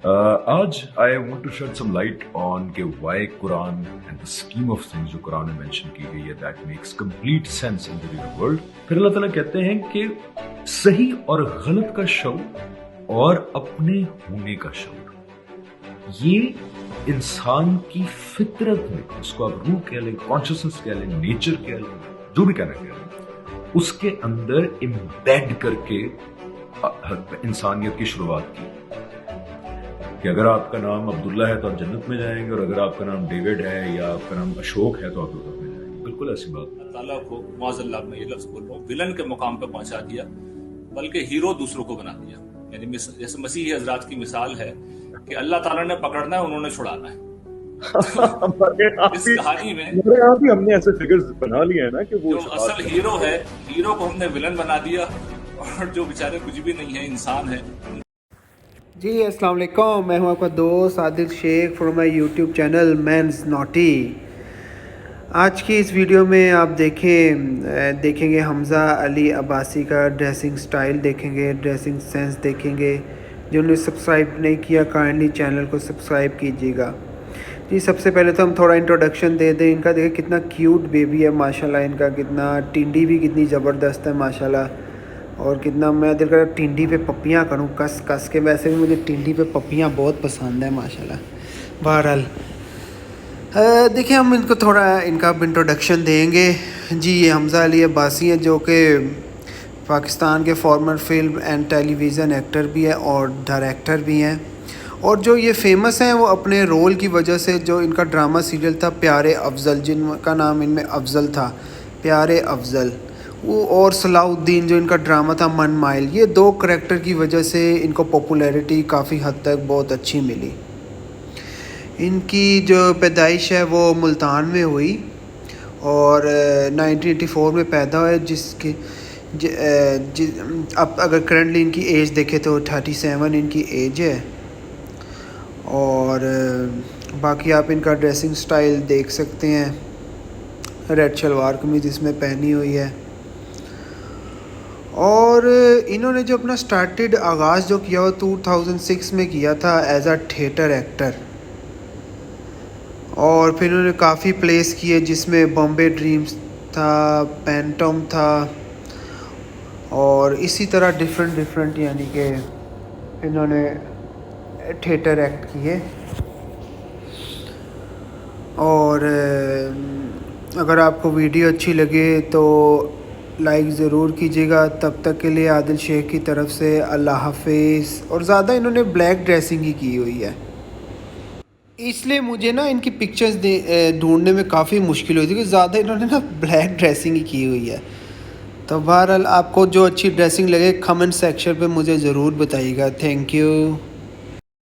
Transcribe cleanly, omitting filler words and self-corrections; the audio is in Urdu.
آج I want to shed some light on کہ why Quran and the scheme of things جو قرآن میں mention کی گئی ہے that makes complete sense in the real world. پھر اللہ تعالیٰ کہتے ہیں کہ صحیح اور غلط کا شعور اور اپنے ہونے کا شعور یہ انسان کی فطرت میں، اس کو آپ روح کہہ لیں، کانشیسنس کہہ لیں، نیچر کہہ لیں، جو بھی کہنا کہہ لیں، اس کے اندر امبیڈ کر کے انسانیت کی شروعات کی کہ اگر آپ کا نام عبداللہ ہے تو آپ جنت میں جائیں گے، اور اگر آپ کا نام ڈیوڈ ہے یا آپ کا نام اشوک ہے تو آپ دوزخ میں جائیں گے. بالکل ایسی بات. اللہ تعالیٰ کو معاذ اللہ میں یہ لفظ بول رہا ہوں، ولن کے مقام پہ پہنچا دیا، بلکہ ہیرو دوسروں کو بنا دیا. یعنی جیسے مسیح حضرات کی مثال ہے کہ اللہ تعالیٰ نے پکڑنا ہے، انہوں نے چھڑانا ہے. اس کہانی میں ہم نے ایسے فگرز بنا لیے ہیں نا کہ وہ جو اصل ہیرو ہے، ہیرو کو ہم نے ولن بنا دیا، اور جو بیچارے کچھ بھی نہیں ہے، انسان ہے. جی السلام علیکم، میں ہوں آپ کا دوست Adil Sheikh from my YouTube channel means naughty. آج کی اس ویڈیو میں آپ دیکھیں گے حمزہ علی عباسی کا ڈریسنگ سٹائل دیکھیں گے، ڈریسنگ سینس دیکھیں گے. جنہوں نے سبسکرائب نہیں کیا کائنڈلی چینل کو سبسکرائب کیجیے گا. جی سب سے پہلے تو ہم تھوڑا انٹروڈکشن دے دیں. ان کا دیکھیں کتنا کیوٹ بیبی ہے ماشاءاللہ، ان کا کتنا ٹنڈی بھی کتنی زبردست ہے ماشاءاللہ، اور کتنا میں دل کر ٹنڈی پہ پپیاں کروں کس کے. ویسے بھی مجھے ٹنڈی پہ پپیاں بہت پسند ہیں ماشاءاللہ. بہرحال دیکھیں ہم ان کو تھوڑا ان کا انٹروڈکشن دیں گے. جی یہ حمزہ علی عباسی ہیں جو کہ پاکستان کے former film and television actor بھی ہیں اور ڈائریکٹر بھی ہیں. اور جو یہ فیمس ہیں وہ اپنے رول کی وجہ سے. جو ان کا ڈرامہ سیریل تھا پیارے افضل، جن کا نام ان میں افضل تھا، پیارے افضل، وہ اور صلاح الدین جو ان کا ڈرامہ تھا من مائل، یہ دو کریکٹر کی وجہ سے ان کو پاپولیرٹی کافی حد تک بہت اچھی ملی. ان کی جو پیدائش ہے وہ ملتان میں ہوئی اور 1984 میں پیدا ہوئے، جس کی اب اگر کرنٹلی ان کی ایج دیکھے تو 37 ان کی ایج ہے. اور باقی آپ ان کا ڈریسنگ سٹائل دیکھ سکتے ہیں، ریڈ شلوار قمیض اس میں پہنی ہوئی ہے. اور انہوں نے جو اپنا آغاز جو کیا وہ 2006 میں کیا تھا ایز اے تھیٹر ایکٹر. اور پھر انہوں نے کافی پلیس کیے جس میں بامبے ڈریمز تھا، پینٹوم تھا، اور اسی طرح ڈیفرنٹ یعنی کہ انہوں نے تھیٹر ایکٹ کیے. اور اگر آپ کو ویڈیو اچھی لگے تو لائک ضرور کیجیے گا. تب تک کے لیے عادل شیخ کی طرف سے اللہ حافظ. اور زیادہ انہوں نے بلیک ڈریسنگ ہی کی ہوئی ہے، اس لیے مجھے نا ان کی پکچرز ڈھونڈنے میں کافی مشکل ہوئی تھی کہ زیادہ انہوں نے نا بلیک ڈریسنگ ہی کی ہوئی ہے. تو بہرحال آپ کو جو اچھی ڈریسنگ لگے کمنٹ سیکشن پہ مجھے ضرور بتائیے گا. Thank you.